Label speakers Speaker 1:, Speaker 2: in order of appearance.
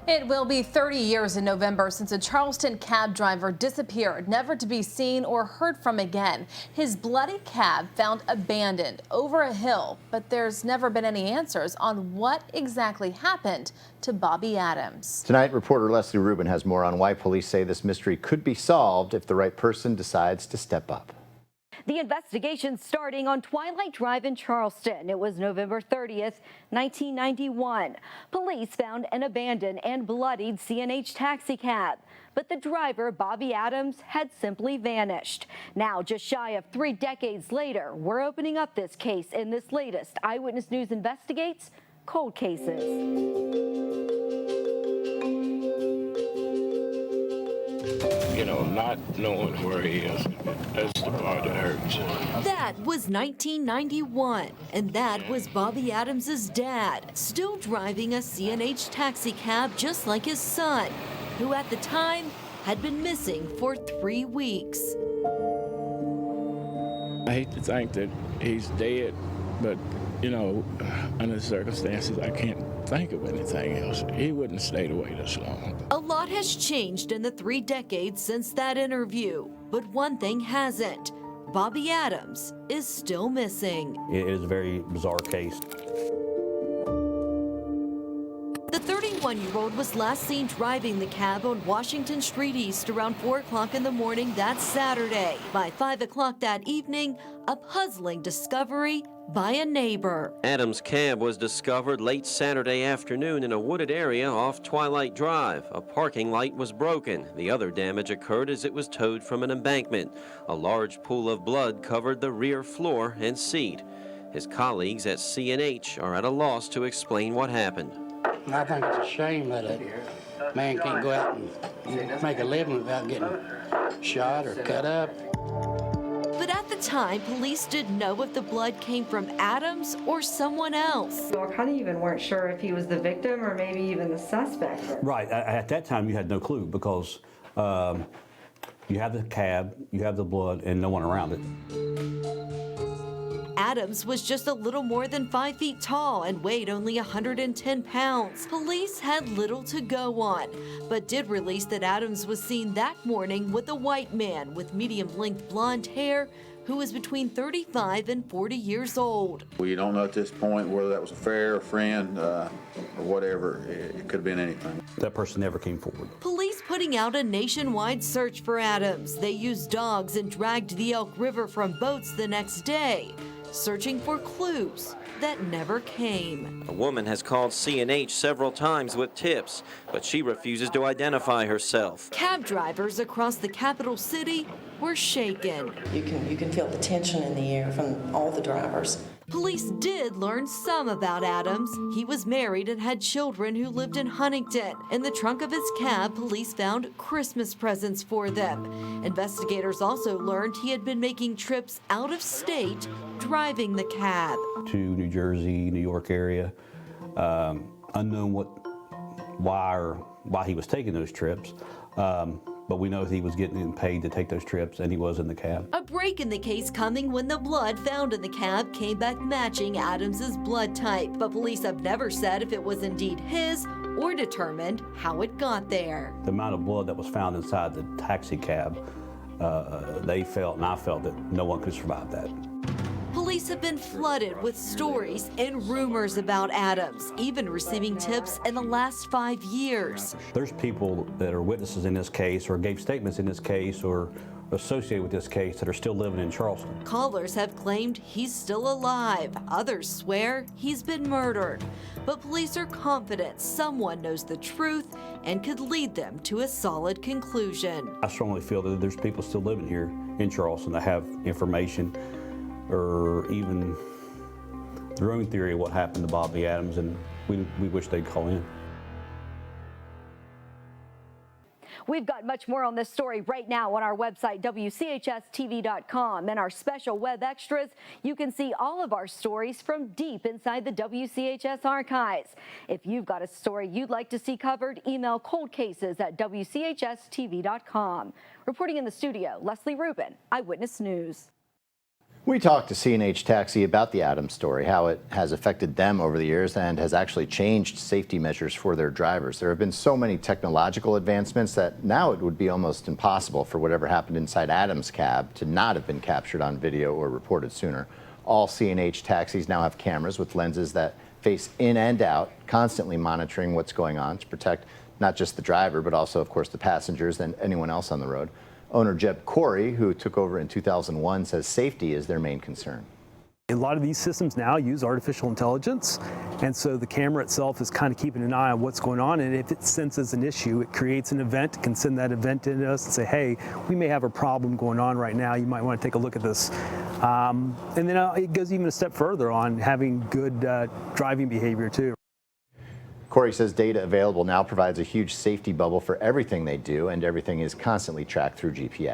Speaker 1: It will be 30 years in November since a Charleston cab driver disappeared, never to be seen or heard from again. His bloody cab found abandoned over a hill, but there's never been any answers on what exactly happened to Bobby Adams.
Speaker 2: Tonight, reporter Leslie Rubin has more on why police say this mystery could be solved if the right person decides to step up.
Speaker 3: The investigation starting on Twilight Drive in Charleston. It was November 30th, 1991. Police found an abandoned and bloodied C&H taxi cab, but the driver, Bobby Adams, had simply vanished. Now, just shy of 3 decades later, we're opening up this case in this latest Eyewitness News Investigates Cold Cases.
Speaker 4: You know, not knowing where he is, that's the part that hurts.
Speaker 5: That was 1991, and that was Bobby Adams's dad, still driving a C&H taxi cab just like his son, who at the time had been missing for 3 weeks.
Speaker 4: I hate to think that he's dead, but, you know, under the circumstances, I can't think of anything else. He wouldn't have stayed away this long.
Speaker 5: A lot has changed in the 3 decades since that interview, but one thing hasn't. Bobby Adams is still missing.
Speaker 6: It is a very bizarre case.
Speaker 5: The 31-year-old was last seen driving the cab on Washington Street East around 4 o'clock in the morning that Saturday. By 5 o'clock that evening, a puzzling discovery by a neighbor.
Speaker 7: Adams' cab was discovered late Saturday afternoon in a wooded area off Twilight Drive. A parking light was broken. The other damage occurred as it was towed from an embankment. A large pool of blood covered the rear floor and seat. His colleagues at C&H are at a loss to explain what happened.
Speaker 8: I think it's a shame that a man can't go out and make a living without getting shot or cut up.
Speaker 5: But at the time, police didn't know if the blood came from Adams or someone else.
Speaker 3: We kind of even weren't sure if he was the victim or maybe even the suspect.
Speaker 6: Right. At that time, you had no clue because you have the cab, you have the blood, and no one around it.
Speaker 5: Adams was just a little more than 5 feet tall and weighed only 110 pounds. Police had little to go on, but did release that Adams was seen that morning with a white man with medium-length blonde hair who was between 35 and 40 years old.
Speaker 9: We don't know at this point whether that was a fare, a friend, or whatever. It could have been anything.
Speaker 6: That person never came forward.
Speaker 5: Police putting out a nationwide search for Adams. They used dogs and dragged the Elk River from boats the next day, searching for clues that never came.
Speaker 7: A woman has called C&H several times with tips, but she refuses to identify herself.
Speaker 5: Cab drivers across the capital city were shaken.
Speaker 10: You can feel the tension in the air from all the drivers.
Speaker 5: Police did learn some about Adams. He was married and had children who lived in Huntington. In the trunk of his cab, police found Christmas presents for them. Investigators also learned he had been making trips out of state, driving the cab.
Speaker 6: To New Jersey, New York area. Unknown why he was taking those trips. But we know he was getting paid to take those trips, and he was in the cab.
Speaker 5: A break in the case coming when the blood found in the cab came back matching Adams's blood type. But police have never said if it was indeed his or determined how it got there.
Speaker 6: The amount of blood that was found inside the taxi cab, they felt, and I felt, that no one could survive that.
Speaker 5: Police have been flooded with stories and rumors about Adams, even receiving tips in the last 5 years.
Speaker 6: There's people that are witnesses in this case or gave statements in this case or associated with this case that are still living in Charleston.
Speaker 5: Callers have claimed he's still alive. Others swear he's been murdered. But police are confident someone knows the truth and could lead them to a solid conclusion.
Speaker 6: I strongly feel that there's people still living here in Charleston that have information or even their own theory of what happened to Bobby Adams, and we wish they'd call in.
Speaker 3: We've got much more on this story right now on our website, WCHS-TV.com. And our special web extras, you can see all of our stories from deep inside the WCHS archives. If you've got a story you'd like to see covered, email coldcases@WCHS-TV.com. Reporting in the studio, Leslie Rubin, Eyewitness News.
Speaker 2: We talked to C&H Taxi about the Adams story, how it has affected them over the years and has actually changed safety measures for their drivers. There have been so many technological advancements that now it would be almost impossible for whatever happened inside Adams' cab to not have been captured on video or reported sooner. All C&H taxis now have cameras with lenses that face in and out, constantly monitoring what's going on to protect not just the driver, but also, of course, the passengers and anyone else on the road. Owner Jeb Corey, who took over in 2001, says safety is their main concern.
Speaker 11: A lot of these systems now use artificial intelligence, and so the camera itself is kind of keeping an eye on what's going on, and if it senses an issue, it creates an event, it can send that event into us and say, hey, we may have a problem going on right now, you might want to take a look at this. And then it goes even a step further on having good driving behavior too.
Speaker 2: Corey says data available now provides a huge safety bubble for everything they do, and everything is constantly tracked through GPS.